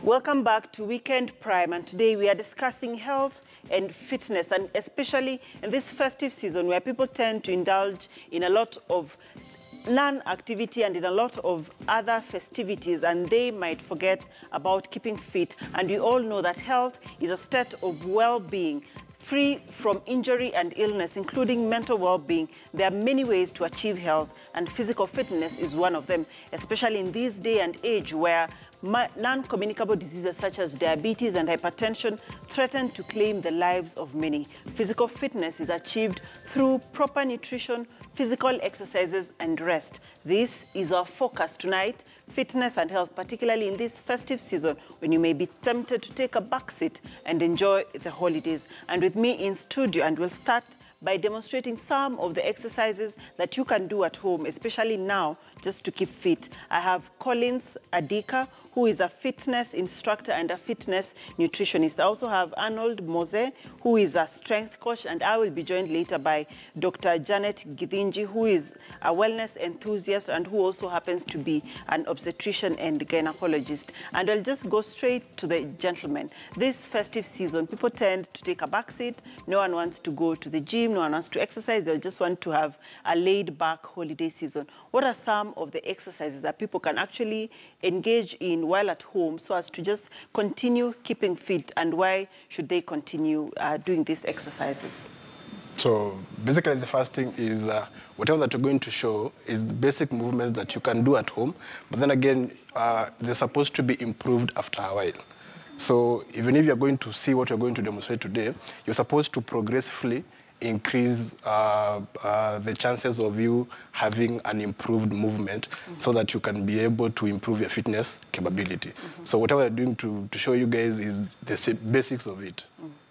Welcome back to Weekend Prime, and today we are discussing health and fitness, and especially in this festive season where people tend to indulge in a lot of non-activity and in a lot of other festivities, and they might forget about keeping fit. And we all know that health is a state of well-being, free from injury and illness, including mental well-being. There are many ways to achieve health, and physical fitness is one of them, especially in this day and age where non-communicable diseases such as diabetes and hypertension threaten to claim the lives of many. Physical fitness is achieved through proper nutrition, physical exercises, and rest. This is our focus tonight: fitness and health, particularly in this festive season when you may be tempted to take a backseat and enjoy the holidays. And with me in studio, and we'll start by demonstrating some of the exercises that you can do at home, especially now, just to keep fit. I have Collins Adika, who is a fitness instructor and a fitness nutritionist. I also have Arnold Mose, who is a strength coach, and I will be joined later by Dr. Janet Githinji, who is a wellness enthusiast and who also happens to be an obstetrician and gynecologist. And I'll just go straight to the gentlemen. This festive season, people tend to take a backseat. No one wants to go to the gym, no one wants to exercise. They just want to have a laid-back holiday season. What are some of the exercises that people can actually engage in while at home so as to just continue keeping fit, and why should they continue doing these exercises? So basically the first thing is whatever that you're going to show is the basic movements that you can do at home, but then again, they're supposed to be improved after a while. So even if you're going to see what you're going to demonstrate today, you're supposed to progressively increase the chances of you having an improved movement, so that you can be able to improve your fitness capability. So whatever I'm doing to show you guys is the basics of it.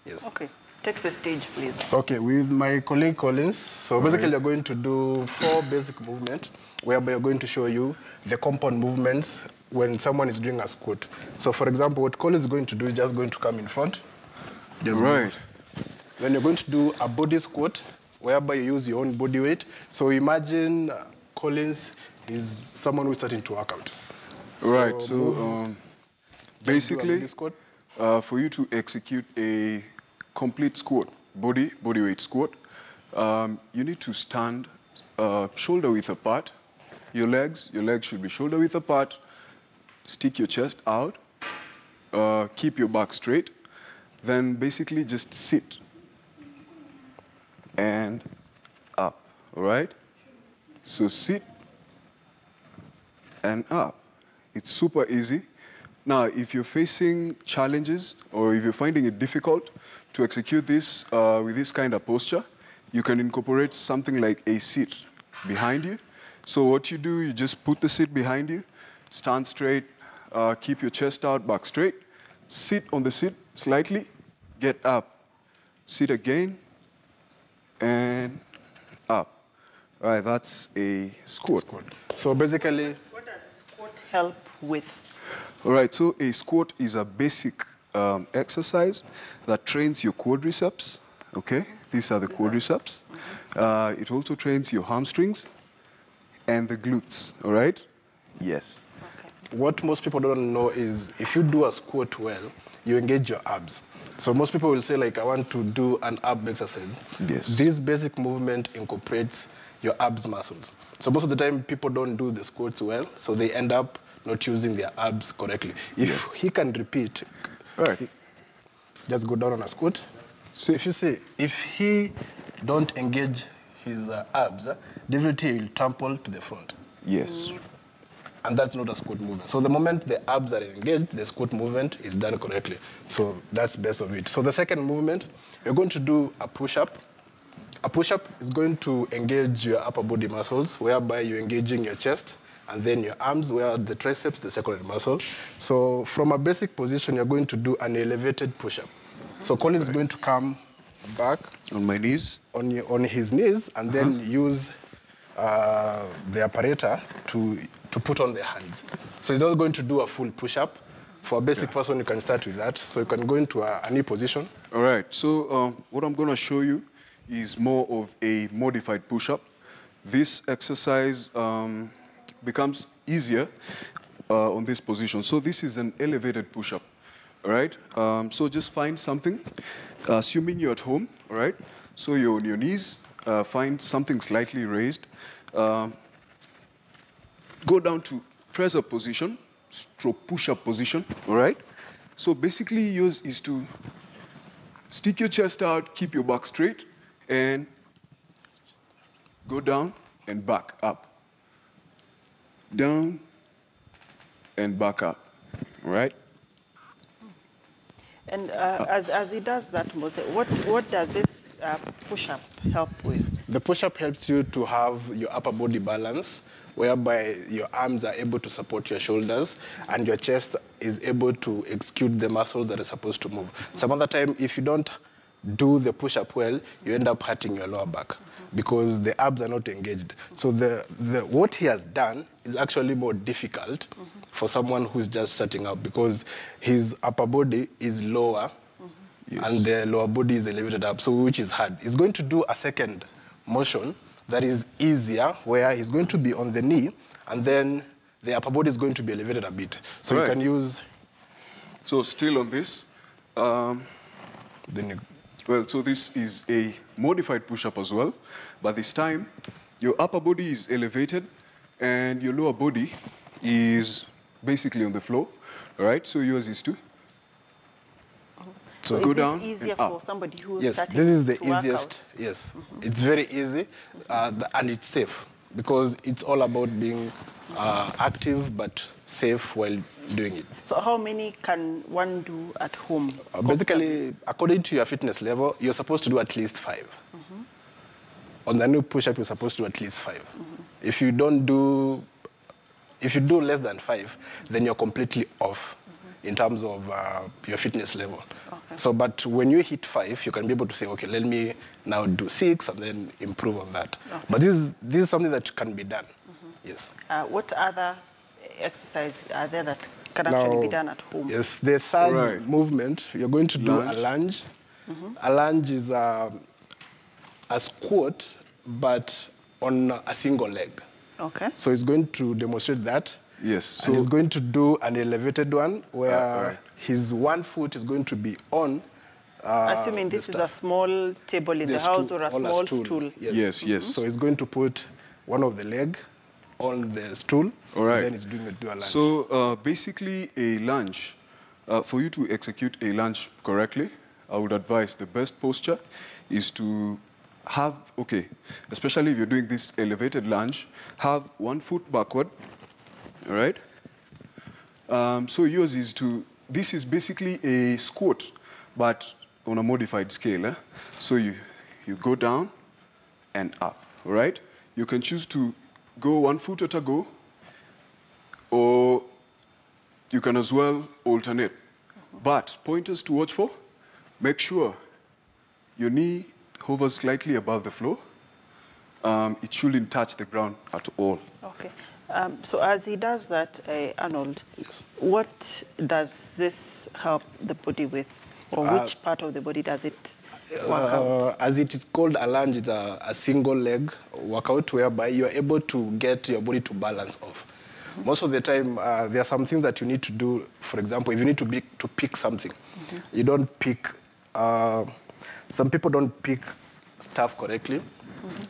Yes. Okay. Take the stage, please. Okay, with my colleague Collins. So basically, you're going to do 4 basic movements, whereby you're going to show you the compound movements when someone is doing a squat. So for example, what Collins is going to do is just going to come in front. Just move. Then you're going to do a body squat, whereby you use your own body weight. So imagine Collins is someone who's starting to work out. Right, so basically, for you to execute a complete squat, body weight squat, you need to stand shoulder width apart. Your legs should be shoulder width apart. Stick your chest out. Keep your back straight. Then basically just sit and up, all right? So sit and up. It's super easy. Now, if you're facing challenges or if you're finding it difficult to execute this with this kind of posture, you can incorporate something like a seat behind you. So what you do, you just put the seat behind you, stand straight, keep your chest out, back straight, sit on the seat slightly, get up, sit again, and up. All right, that's a squat. So basically, What does a squat help with? All right, so a squat is a basic exercise that trains your quadriceps, okay? These are the quadriceps. It also trains your hamstrings and the glutes, all right? Yes. Okay. what most people don't know is if you do a squat well, you engage your abs. So most people will say, like, I want to do an ab exercise. Yes. This basic movement incorporates your abs muscles. So most of the time, people don't do the squats well, so they end up not using their abs correctly. If he can repeat, right, just go down on a squat. So if you see, if he don't engage his abs, definitely he will trample to the front. Yes. And that's not a squat movement. So the moment the abs are engaged, the squat movement is done correctly. So that's best of it. So the second movement, you're going to do a push-up. A push-up is going to engage your upper body muscles, whereby you're engaging your chest, and then your arms, where the triceps, the secondary muscle. So from a basic position, you're going to do an elevated push-up. So Colin is going to come back. On my knees? On his knees, and then use the apparatus to put on the hands. So he's not going to do a full push-up. For a basic person, you can start with that. So you can go into a knee position. All right. So what I'm going to show you is more of a modified push-up. This exercise becomes easier on this position. So this is an elevated push-up, all right? So just find something, assuming you're at home, all right? So you're on your knees, find something slightly raised. Go down to press-up position, stroke push-up position, all right? So basically yours is to stick your chest out, keep your back straight, and go down and back up. Down and back up, all right? And as he does that, Mose, what does this push-up help with? The push-up helps you to have your upper body balance, whereby your arms are able to support your shoulders and your chest is able to execute the muscles that are supposed to move. Some other time, if you don't do the push-up well, you end up hurting your lower back because the abs are not engaged. So what he has done is actually more difficult for someone who's just starting out because his upper body is lower and the lower body is elevated up, so which is hard. He's going to do a second motion that is easier, where he's going to be on the knee and then the upper body is going to be elevated a bit. So you can use... So still on this, then you... Well, so this is a modified push-up as well, but this time your upper body is elevated and your lower body is basically on the floor, all right? So yours is to So go is down this easier and up. for somebody who is Yes, starting this is the to work easiest. out? Yes, it's very easy and it's safe because it's all about being active but safe while doing it. So how many can one do at home? Basically, according to your fitness level, you're supposed to do at least 5. On the new push-up, you're supposed to do at least 5. If you do less than 5, then you're completely off in terms of your fitness level. Okay. So, but when you hit 5, you can be able to say, okay, let me now do 6 and then improve on that. Okay. But this is something that can be done. Yes. What other exercise are there that can actually be done at home? Yes, the third movement, you're going to do a lunge. A lunge is a squat, but on a single leg. Okay. So he's going to demonstrate that. Yes. So and he's going to do an elevated one where his one foot is going to be on. Assuming this is a small table in the house or a small stool. Yes. Yes. So he's going to put one of the leg on the stool. All right. And then he's doing a lunge. So basically a lunge, for you to execute a lunge correctly, I would advise the best posture is to have, especially if you're doing this elevated lunge, have one foot backward, all right? So yours is this is basically a squat, but on a modified scale. Eh? So you go down and up, all right? You can choose to go 1 foot at a go, or you can as well alternate. But pointers to watch for, make sure your knee hovers slightly above the floor. It shouldn't touch the ground at all. Okay. So as he does that, Arnold, what does this help the body with? Or which part of the body does it work out? As it is called a lunge, it's a single leg workout whereby you are able to get your body to balance off. Most of the time, there are some things that you need to do. For example, if you need to pick something, you don't pick... some people don't pick stuff correctly.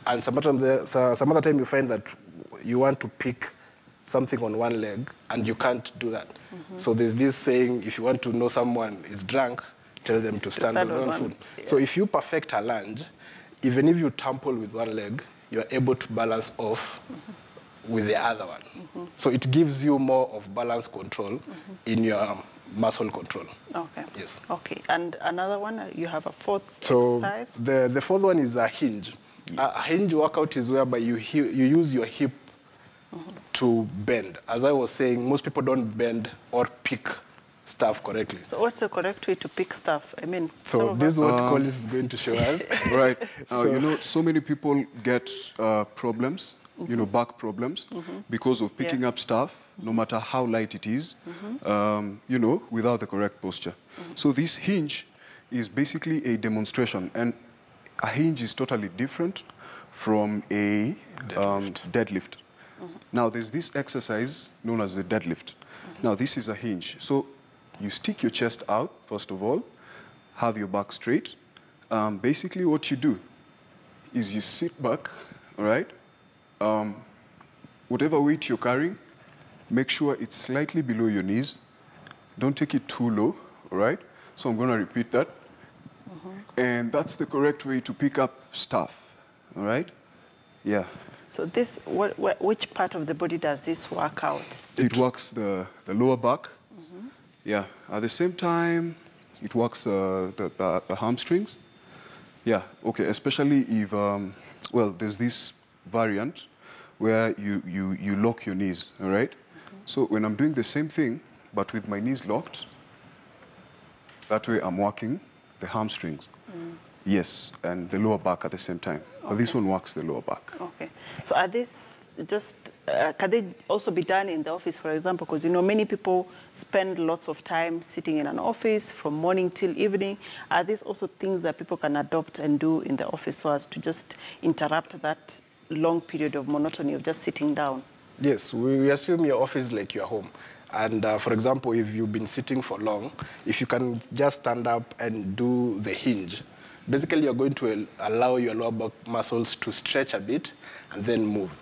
And some other time you find that you want to pick something on one leg and you can't do that. So there's this saying, if you want to know someone is drunk, tell them to stand on one foot. Yeah. So if you perfect a lunge, even if you tumble with one leg, you're able to balance off with the other one. So it gives you more of balance control in your muscle control. Okay. Yes. Okay. And another one, you have a fourth exercise? So the fourth one is a hinge. Yes. A hinge workout is whereby you use your hip to bend. As I was saying, most people don't bend or pick stuff correctly. So what's the correct way to pick stuff? I mean, so this is what Collis is going to show us. Right. So many people get problems, back problems because of picking up stuff, no matter how light it is, without the correct posture. So this hinge is basically a demonstration, and a hinge is totally different from a deadlift. Now, there's this exercise known as the deadlift. Now, this is a hinge. So you stick your chest out, first of all, have your back straight. Basically, what you do is you sit back, all right? Whatever weight you're carrying, make sure it's slightly below your knees. Don't take it too low, all right? So I'm going to repeat that. And that's the correct way to pick up stuff, all right? Yeah. So this, which part of the body does this work out? It works the lower back. Yeah. At the same time, it works the hamstrings. Yeah, okay, especially if, well, there's this variant where you lock your knees, all right? So when I'm doing the same thing, but with my knees locked, that way I'm working the hamstrings. Yes, and the lower back at the same time. Okay. But this one works the lower back. Okay. So are these just, can they also be done in the office, for example? Because, you know, many people spend lots of time sitting in an office from morning till evening. Are these also things that people can adopt and do in the office so as to just interrupt that long period of monotony of just sitting down? Yes, we assume your office is like your home. And for example, if you've been sitting for long, if you can just stand up and do the hinge, basically you're going to allow your lower back muscles to stretch a bit and then move.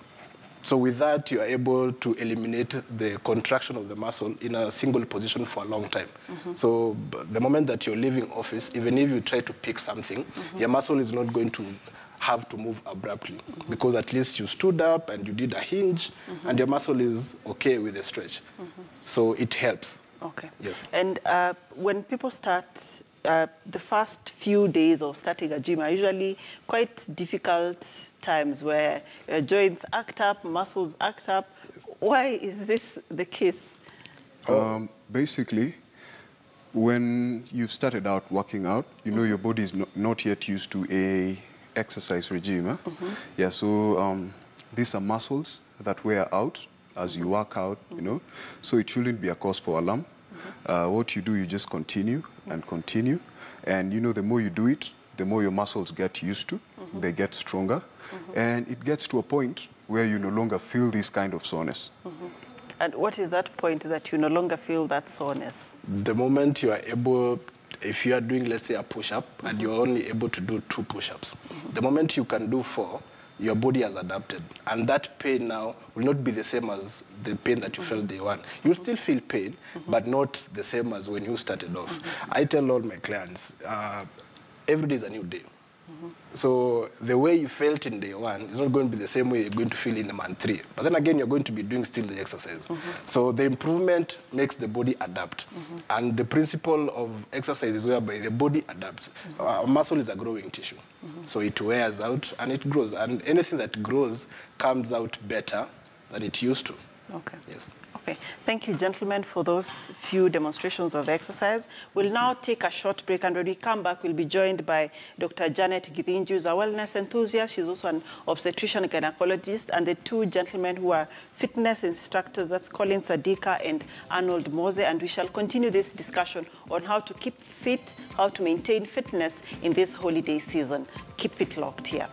So with that, you are able to eliminate the contraction of the muscle in a single position for a long time. So the moment that you're leaving office, even if you try to pick something, your muscle is not going to have to move abruptly because at least you stood up and you did a hinge and your muscle is okay with the stretch. So it helps. Okay. Yes. And when people start, the first few days of starting a gym are usually quite difficult times where joints act up, muscles act up. Why is this the case? Basically, when you've started out working out, you know your body is not yet used to a exercise regime. Huh? Yeah, so these are muscles that wear out as you work out, you know. So it shouldn't be a cause for alarm. What you do, you just continue and continue. And, you know, the more you do it, the more your muscles get used to. They get stronger. And it gets to a point where you no longer feel this kind of soreness. And what is that point that you no longer feel that soreness? The moment you are able, if you are doing, let's say, a push-up, and you're only able to do 2 push-ups, the moment you can do 4, your body has adapted. And that pain now will not be the same as the pain that you felt day one. You'll still feel pain, but not the same as when you started off. I tell all my clients, every day is a new day. So the way you felt in day one is not going to be the same way you're going to feel in month 3. But then again, you're going to be doing still the exercise. So the improvement makes the body adapt. And the principle of exercise is whereby the body adapts. Muscle is a growing tissue. So it wears out and it grows. And anything that grows comes out better than it used to. Okay. Yes. Okay. Thank you, gentlemen, for those few demonstrations of the exercise. We'll now take a short break, and when we come back, we'll be joined by Dr. Janet Githinji, who's a wellness enthusiast. She's also an obstetrician gynecologist, and the 2 gentlemen who are fitness instructors, that's Colin Sadika and Arnold Mose, and we shall continue this discussion on how to keep fit, how to maintain fitness in this holiday season. Keep it locked here.